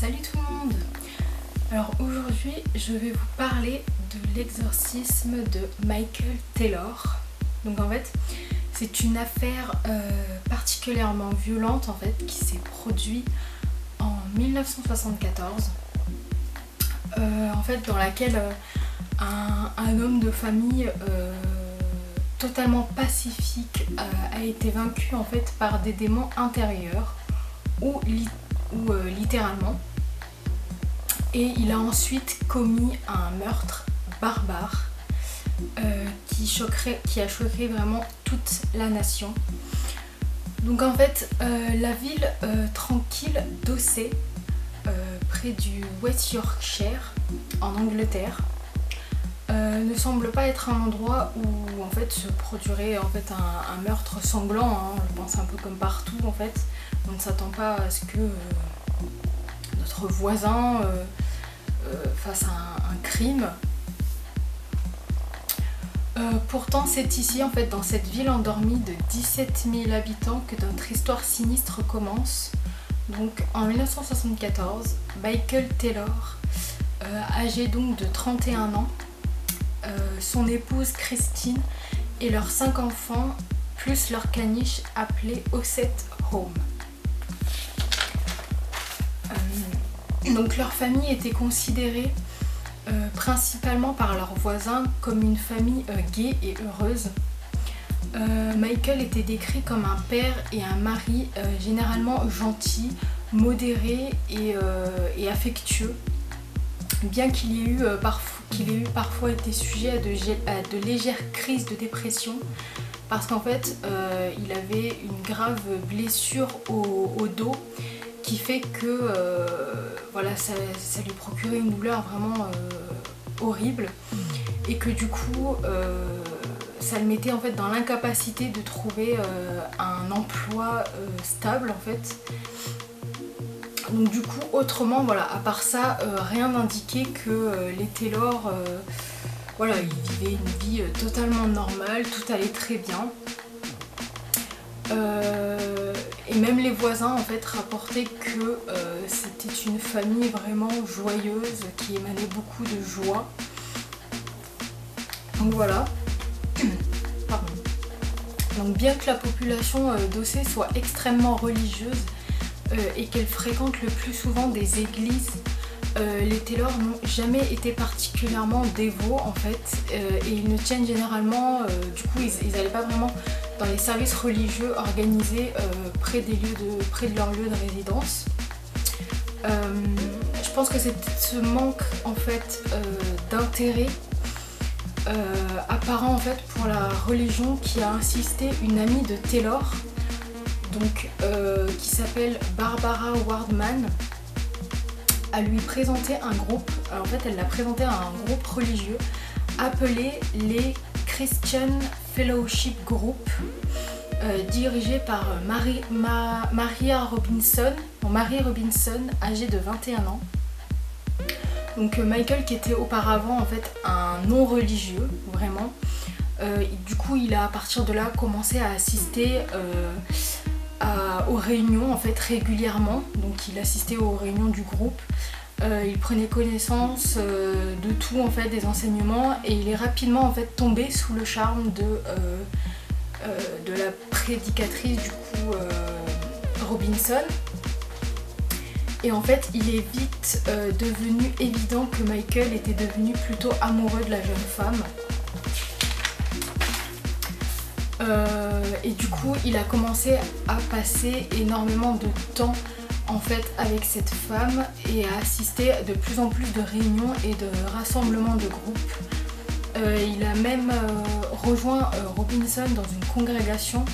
Salut tout le monde. Alors aujourd'hui je vais vous parler de l'exorcisme de Michael Taylor. Donc en fait c'est une affaire particulièrement violente en fait qui s'est produite en 1974 en fait dans laquelle un homme de famille totalement pacifique a été vaincu en fait par des démons intérieurs ou littéralement, et il a ensuite commis un meurtre barbare qui a choqué vraiment toute la nation. Donc en fait la ville tranquille d'Ossé près du West Yorkshire en Angleterre ne semble pas être un endroit où en fait se produirait en fait un meurtre sanglant, hein. Je pense un peu comme partout en fait. On ne s'attend pas à ce que notre voisin fasse un crime. Pourtant c'est ici en fait dans cette ville endormie de 17 000 habitants que notre histoire sinistre commence. Donc en 1974, Michael Taylor, âgé donc de 31 ans, son épouse Christine et leurs 5 enfants, plus leur caniche appelée Ossett Home. Donc leur famille était considérée principalement par leurs voisins comme une famille gaie et heureuse. Michael était décrit comme un père et un mari généralement gentils, modérés et affectueux, bien qu'il ait eu parfois été sujet à de légères crises de dépression, parce qu'en fait il avait une grave blessure au dos qui fait que voilà, ça lui procurait une douleur vraiment horrible, et que du coup ça le mettait en fait dans l'incapacité de trouver un emploi stable en fait. Donc du coup autrement voilà, à part ça rien n'indiquait que les Taylor voilà, ils vivaient une vie totalement normale, tout allait très bien. Et même les voisins en fait rapportaient que c'était une famille vraiment joyeuse qui émanait beaucoup de joie. Donc voilà. Pardon. Donc bien que la population d'Ossé soit extrêmement religieuse et qu'elle fréquente le plus souvent des églises, les Taylor n'ont jamais été particulièrement dévots en fait, et ils ne tiennent généralement, du coup ils n'allaient pas vraiment dans les services religieux organisés près de leur lieu de résidence. Je pense que c'est ce manque en fait d'intérêt apparent en fait pour la religion qui a insisté une amie de Taylor, donc qui s'appelle Barbara Wardman, à lui présenter un groupe. Alors, en fait elle l'a présenté à un groupe religieux appelé les Christian Fellowship Group, dirigé par Maria Robinson, âgée de 21 ans. Donc Michael, qui était auparavant en fait un non religieux vraiment, du coup il a à partir de là commencé à assister aux réunions en fait régulièrement. Donc il assistait aux réunions du groupe, il prenait connaissance de tout en fait, des enseignements, et il est rapidement en fait tombé sous le charme de la prédicatrice du coup Robinson. Et en fait il est vite devenu évident que Michael était devenu plutôt amoureux de la jeune femme. Et du coup il a commencé à passer énormément de temps en fait avec cette femme et à assister à de plus en plus de réunions et de rassemblements de groupes. Il a même rejoint Robinson dans une congrégation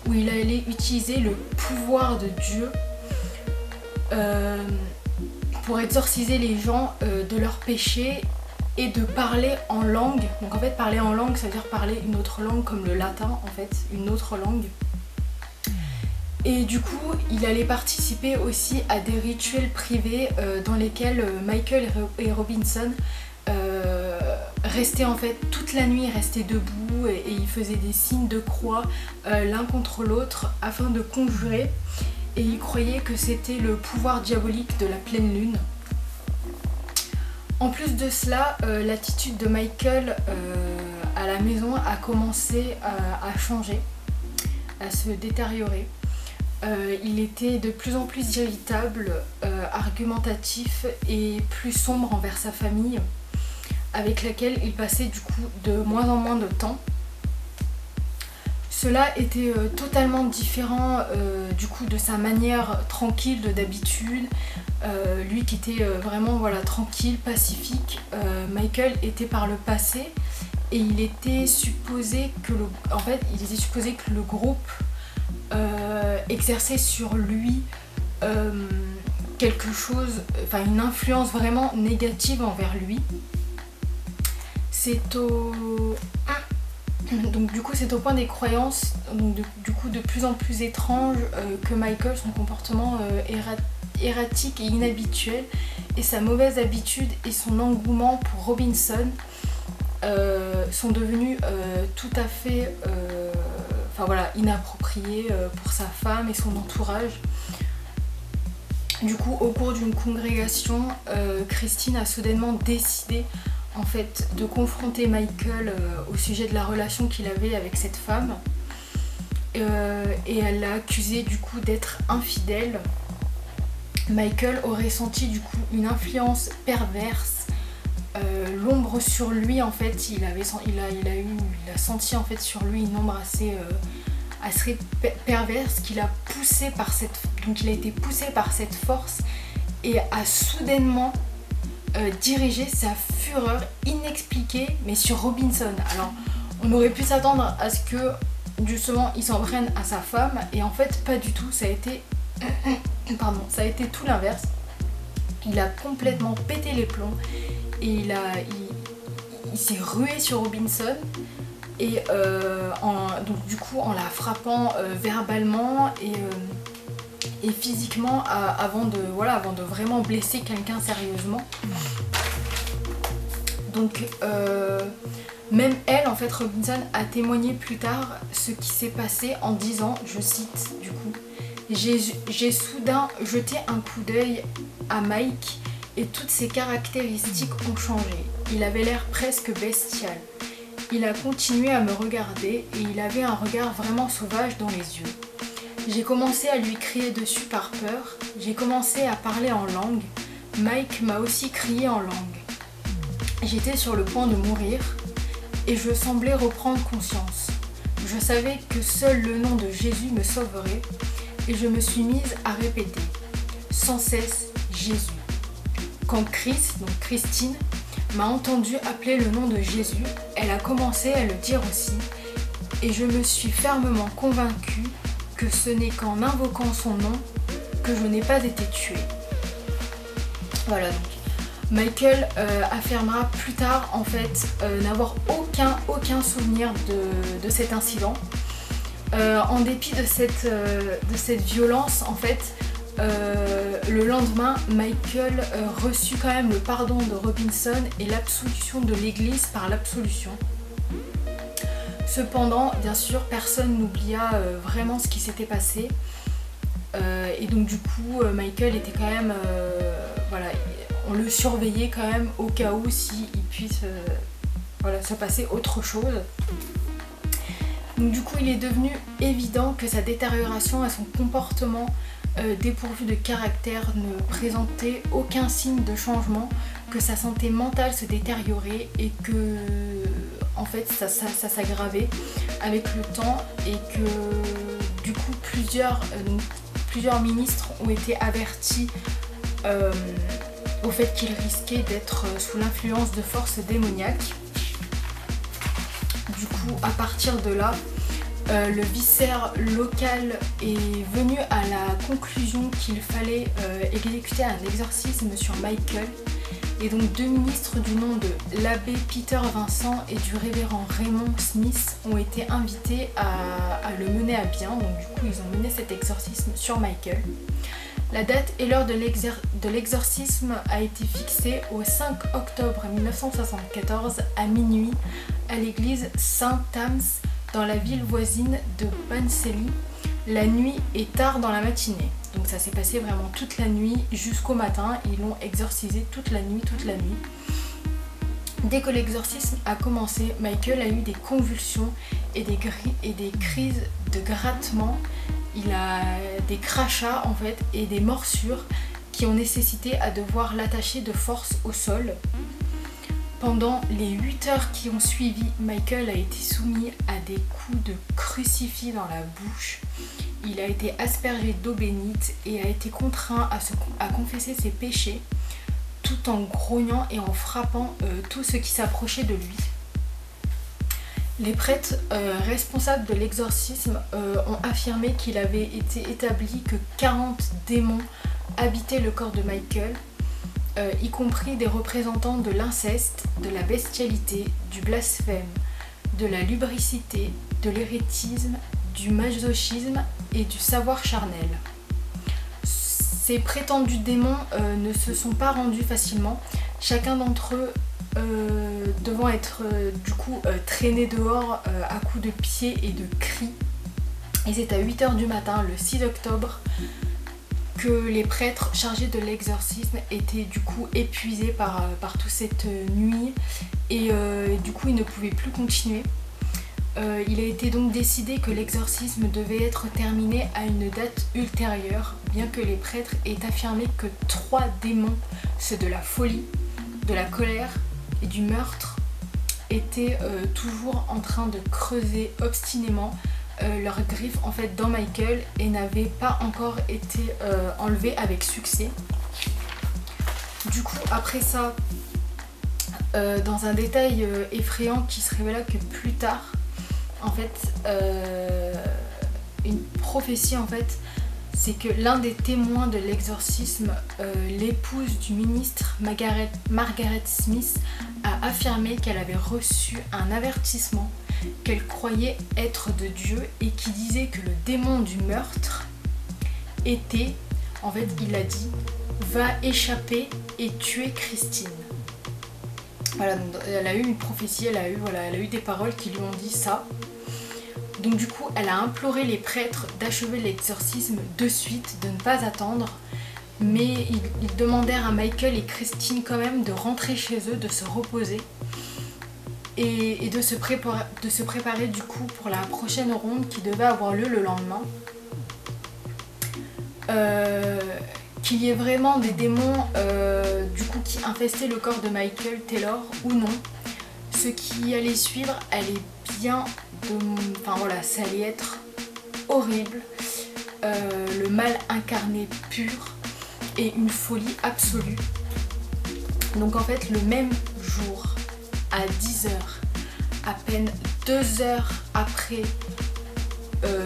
où il allait utiliser le pouvoir de Dieu pour exorciser les gens de leurs péchés et de parler en langue. Donc en fait parler en langue, ça veut dire parler une autre langue comme le latin en fait, une autre langue. Et du coup il allait participer aussi à des rituels privés dans lesquels Michael et Robinson restaient en fait toute la nuit, restaient debout, et ils faisaient des signes de croix l'un contre l'autre afin de conjurer et il croyait que c'était le pouvoir diabolique de la pleine lune. En plus de cela, l'attitude de Michael à la maison a commencé à changer, à se détériorer. Il était de plus en plus irritable, argumentatif et plus sombre envers sa famille, avec laquelle il passait du coup de moins en moins de temps. Cela était totalement différent du coup de sa manière tranquille d'habitude. Lui qui était vraiment tranquille, pacifique. Michael était par le passé et il était supposé que le groupe exerçait sur lui quelque chose, une influence vraiment négative envers lui. Donc du coup c'est au point des croyances, donc du coup de plus en plus étrange que Michael, son comportement erratique et inhabituel, et sa mauvaise habitude et son engouement pour Robinson sont devenus tout à fait inappropriés pour sa femme et son entourage. Du coup, au cours d'une congrégation, Christine a soudainement décidé en fait de confronter Michael au sujet de la relation qu'il avait avec cette femme, et elle l'a accusé du coup d'être infidèle. Michael aurait senti du coup une influence perverse, l'ombre sur lui en fait, il a senti en fait sur lui une ombre assez perverse qu'il a poussé il a été poussé par cette force et a soudainement dirigé sa fureur inexpliquée mais sur Robinson. Alors on aurait pu s'attendre à ce que justement il s'en prenne à sa femme, et en fait pas du tout, ça a été tout l'inverse. Il a complètement pété les plombs et il s'est rué sur Robinson, et donc du coup en la frappant verbalement et physiquement avant de vraiment blesser quelqu'un sérieusement. Donc même elle, en fait, Robinson a témoigné plus tard ce qui s'est passé en disant, je cite du coup: j'ai soudain jeté un coup d'œil à Mike et toutes ses caractéristiques ont changé. Il avait l'air presque bestial. Il a continué à me regarder et il avait un regard vraiment sauvage dans les yeux. J'ai commencé à lui crier dessus par peur. J'ai commencé à parler en langue. Mike m'a aussi crié en langue. J'étais sur le point de mourir et je semblais reprendre conscience. Je savais que seul le nom de Jésus me sauverait et je me suis mise à répéter sans cesse Jésus. Quand Christine, m'a entendu appeler le nom de Jésus, elle a commencé à le dire aussi, et je me suis fermement convaincue que ce n'est qu'en invoquant son nom que je n'ai pas été tuée. Voilà, donc Michael affirmera plus tard en fait n'avoir aucun souvenir de cet incident. En dépit de cette violence, en fait, le lendemain, Michael reçut quand même le pardon de Robinson et l'absolution de l'église par l'absolution. Cependant, bien sûr, personne n'oublia vraiment ce qui s'était passé. Et donc du coup, Michael était quand même... on le surveillait quand même au cas où s'il puisse se passer autre chose. Donc du coup, il est devenu évident que sa détérioration et son comportement dépourvu de caractère ne présentait aucun signe de changement, que sa santé mentale se détériorait et que en fait ça s'aggravait avec le temps, et que du coup plusieurs ministres ont été avertis au fait qu'il risquait d'être sous l'influence de forces démoniaques. Du coup, à partir de là, le vicaire local est venu à la conclusion qu'il fallait exécuter un exorcisme sur Michael. Et donc 2 ministres du nom de l'abbé Peter Vincent et du révérend Raymond Smith ont été invités à le mener à bien. Donc du coup, ils ont mené cet exorcisme sur Michael. La date et l'heure de l'exorcisme a été fixée au 5 octobre 1974 à minuit à l'église Saint-Thames dans la ville voisine de Bansely, la nuit et tard dans la matinée. Donc ça s'est passé vraiment toute la nuit jusqu'au matin. Ils l'ont exorcisé toute la nuit. Dès que l'exorcisme a commencé, Michael a eu des convulsions et des crises de grattement. Il a des crachats en fait et des morsures qui ont nécessité à devoir l'attacher de force au sol. Pendant les 8 heures qui ont suivi, Michael a été soumis à des coups de crucifix dans la bouche. Il a été aspergé d'eau bénite et a été contraint à confesser ses péchés tout en grognant et en frappant tout ce qui s'approchait de lui. Les prêtres responsables de l'exorcisme ont affirmé qu'il avait été établi que 40 démons habitaient le corps de Michael, y compris des représentants de l'inceste, de la bestialité, du blasphème, de la lubricité, de l'hérétisme, du masochisme et du savoir charnel. Ces prétendus démons ne se sont pas rendus facilement, chacun d'entre eux devant être traîné dehors à coups de pied et de cris. Et c'est à 8 h du matin, le 6 octobre, que les prêtres chargés de l'exorcisme étaient du coup épuisés par toute cette nuit et du coup ils ne pouvaient plus continuer. Il a été donc décidé que l'exorcisme devait être terminé à une date ultérieure, bien que les prêtres aient affirmé que 3 démons, ceux de la folie, de la colère et du meurtre, étaient toujours en train de creuser obstinément leurs griffes en fait dans Michael et n'avaient pas encore été enlevés avec succès. Du coup après ça, dans un détail effrayant qui se révéla que plus tard, en fait, une prophétie en fait, c'est que l'un des témoins de l'exorcisme, l'épouse du ministre Margaret Smith, a affirmé qu'elle avait reçu un avertissement qu'elle croyait être de Dieu et qui disait que le démon du meurtre était, en fait il a dit, va échapper et tuer Christine. Voilà, donc elle a eu une prophétie, elle a eu des paroles qui lui ont dit ça. Donc du coup, elle a imploré les prêtres d'achever l'exorcisme de suite, de ne pas attendre. Mais ils demandèrent à Michael et Christine quand même de rentrer chez eux, de se reposer. Et de se préparer du coup pour la prochaine ronde qui devait avoir lieu le lendemain. Qu'il y ait vraiment des démons du coup qui infestaient le corps de Michael Taylor ou non. Ce qui allait suivre allait bien enfin voilà, ça allait être horrible, le mal incarné pur et une folie absolue. Donc en fait le même jour, à 10 h, à peine 2 heures après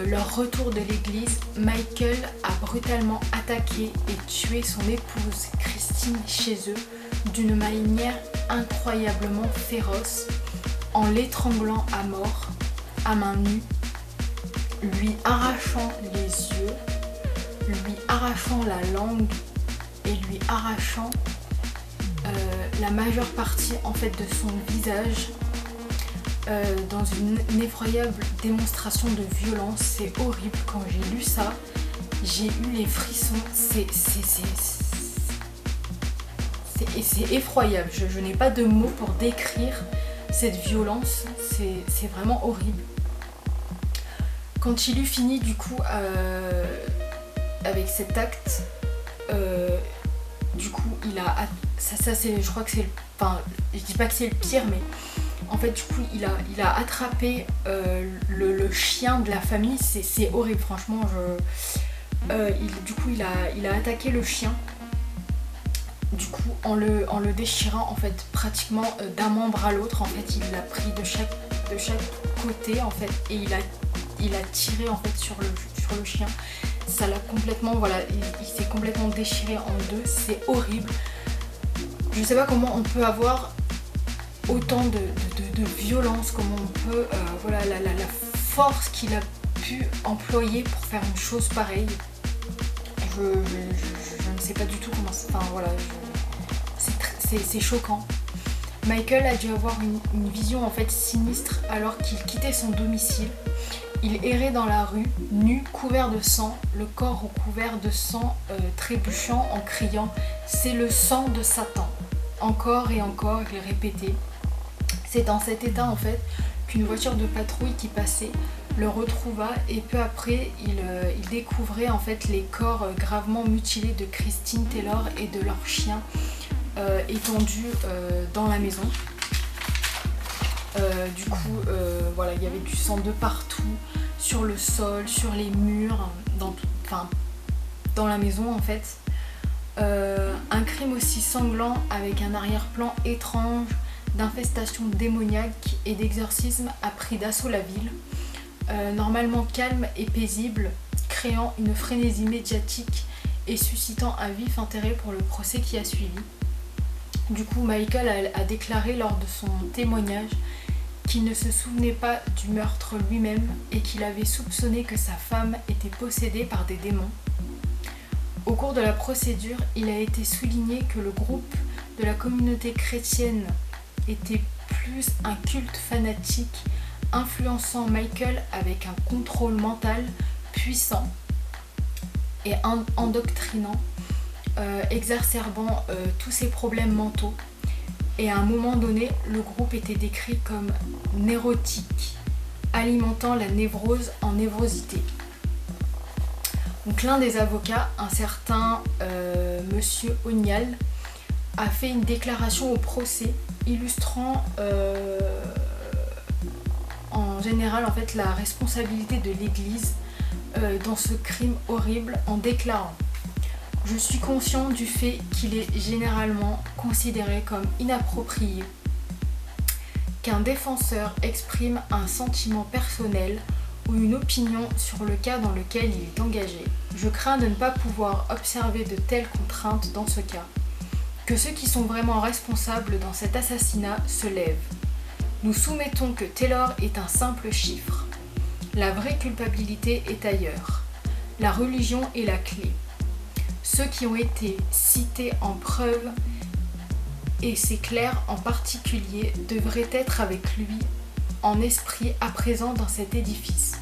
leur retour de l'église, Michael a brutalement attaqué et tué son épouse Christine chez eux d'une manière incroyablement féroce, en l'étranglant à mort, à main nue, lui arrachant les yeux, lui arrachant la langue et lui arrachant la majeure partie en fait de son visage dans une effroyable démonstration de violence. C'est horrible, quand j'ai lu ça, j'ai eu les frissons, c'est effroyable, je n'ai pas de mots pour décrire cette violence, c'est vraiment horrible. Quand il eut fini du coup avec cet acte, du coup il a ça c'est, je crois que c'est, enfin je dis pas que c'est le pire, mais en fait du coup il a attrapé le chien de la famille. C'est horrible franchement. Du coup il a attaqué le chien, du coup en le déchirant en fait pratiquement d'un membre à l'autre. En fait il l'a pris de chaque côté en fait et il a tiré en fait sur le chien. Ça l'a complètement, voilà, il s'est complètement déchiré en deux. C'est horrible. Je sais pas comment on peut avoir autant de violence, comment on peut, voilà, la force qu'il a pu employer pour faire une chose pareille. Je ne sais pas du tout comment, enfin voilà, c'est choquant. Michael a dû avoir une vision en fait sinistre alors qu'il quittait son domicile. Il errait dans la rue, nu, couvert de sang, le corps recouvert de sang, trébuchant en criant « C'est le sang de Satan !» Encore et encore, il répétait. C'est dans cet état en fait qu'une voiture de patrouille qui passait le retrouva et peu après il découvrait en fait les corps gravement mutilés de Christine Taylor et de leur chien étendus dans la maison. Voilà, il y avait du sang de partout, sur le sol, sur les murs, dans la maison en fait. Un crime aussi sanglant avec un arrière-plan étrange d'infestation démoniaque et d'exorcisme a pris d'assaut la ville, normalement calme et paisible, créant une frénésie médiatique et suscitant un vif intérêt pour le procès qui a suivi. Du coup, Michael a déclaré lors de son témoignage qu'il ne se souvenait pas du meurtre lui-même et qu'il avait soupçonné que sa femme était possédée par des démons. Au cours de la procédure, il a été souligné que le groupe de la communauté chrétienne était plus un culte fanatique, influençant Michael avec un contrôle mental puissant et endoctrinant, exacerbant tous ses problèmes mentaux. Et à un moment donné, le groupe était décrit comme nérotique, alimentant la névrose en névrosité. Donc l'un des avocats, un certain Monsieur O'Neill, a fait une déclaration au procès illustrant en général en fait, la responsabilité de l'Église dans ce crime horrible en déclarant « Je suis conscient du fait qu'il est généralement considéré comme inapproprié qu'un défenseur exprime un sentiment personnel ou une opinion sur le cas dans lequel il est engagé. Je crains de ne pas pouvoir observer de telles contraintes dans ce cas, que ceux qui sont vraiment responsables dans cet assassinat se lèvent. Nous soumettons que Taylor est un simple chiffre. La vraie culpabilité est ailleurs. La religion est la clé. Ceux qui ont été cités en preuve, et c'est clair en particulier, devraient être avec lui en esprit à présent dans cet édifice.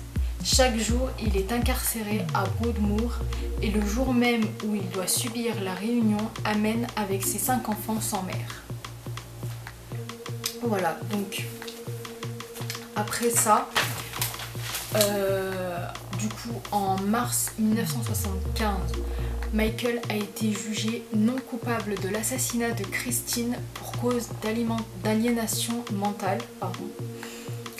Chaque jour, il est incarcéré à Broadmoor et le jour même où il doit subir la réunion amène avec ses 5 enfants sans mère. Voilà, donc après ça, du coup en mars 1975, Michael a été jugé non coupable de l'assassinat de Christine pour cause d'aliénation mentale,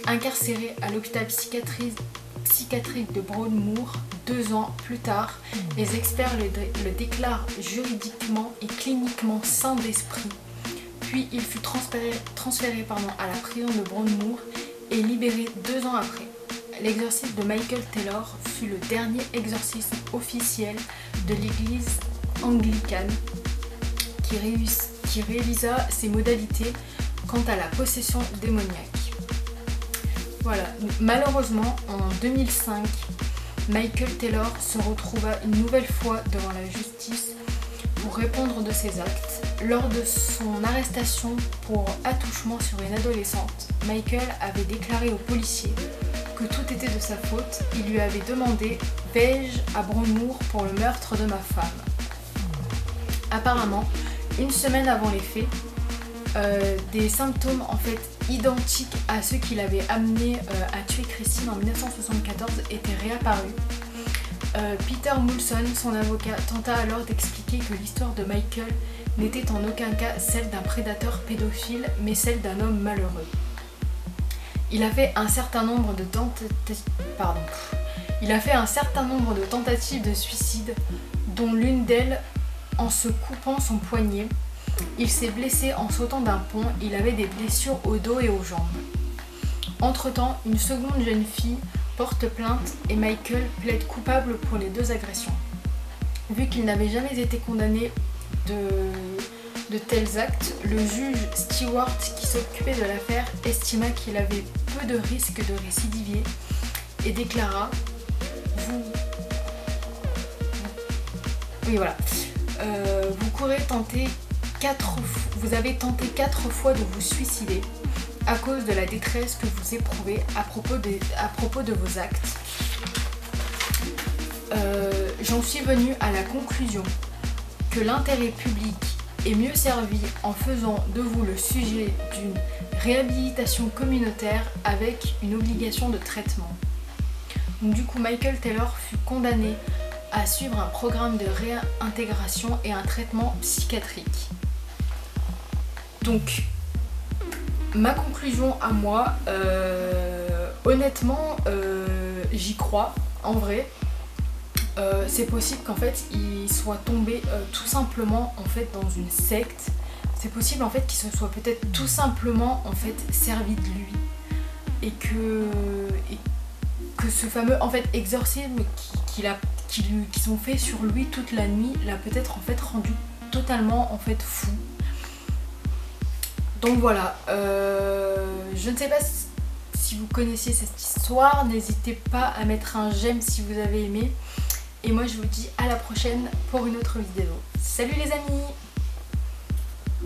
incarcéré à l'hôpital psychiatrique de Broadmoor 2 ans plus tard. Les experts le déclarent juridiquement et cliniquement sain d'esprit. Puis il fut transféré à la prison de Broadmoor et libéré 2 ans après. L'exorcisme de Michael Taylor fut le dernier exorcisme officiel de l'église anglicane qui révisa ses modalités quant à la possession démoniaque. Voilà, malheureusement en 2005, Michael Taylor se retrouva une nouvelle fois devant la justice pour répondre de ses actes. Lors de son arrestation pour attouchement sur une adolescente, Michael avait déclaré aux policiers que tout était de sa faute. Il lui avait demandé « Vais-je à Broadmoor pour le meurtre de ma femme ?» Apparemment, une semaine avant les faits, des symptômes en fait identiques à ceux qui l'avaient amené à tuer Christine en 1974 étaient réapparus. Peter Moulson, son avocat, tenta alors d'expliquer que l'histoire de Michael n'était en aucun cas celle d'un prédateur pédophile, mais celle d'un homme malheureux. Il a fait un certain nombre de tentatives de suicide, dont l'une d'elles en se coupant son poignet. Il s'est blessé en sautant d'un pont, il avait des blessures au dos et aux jambes. Entre-temps, une seconde jeune fille porte plainte et Michael plaide coupable pour les 2 agressions. Vu qu'il n'avait jamais été condamné de tels actes, le juge Stewart qui s'occupait de l'affaire estima qu'il avait peu de risques de récidiver et déclara vous avez tenté 4 fois de vous suicider. à cause de la détresse que vous éprouvez à propos de vos actes. J'en suis venue à la conclusion que l'intérêt public est mieux servi en faisant de vous le sujet d'une réhabilitation communautaire avec une obligation de traitement. Donc, du coup, Michael Taylor fut condamné à suivre un programme de réintégration et un traitement psychiatrique. Donc, ma conclusion à moi, honnêtement, j'y crois, en vrai. C'est possible qu'en fait il soit tombé tout simplement en fait dans une secte. C'est possible en fait qu'il se soit peut-être tout simplement en fait servi de lui et que ce fameux en fait exorcisme qu'ils ont fait sur lui toute la nuit l'a peut-être en fait rendu totalement en fait fou. Donc voilà, je ne sais pas si vous connaissiez cette histoire, n'hésitez pas à mettre un j'aime si vous avez aimé. Et moi je vous dis à la prochaine pour une autre vidéo. Salut les amis!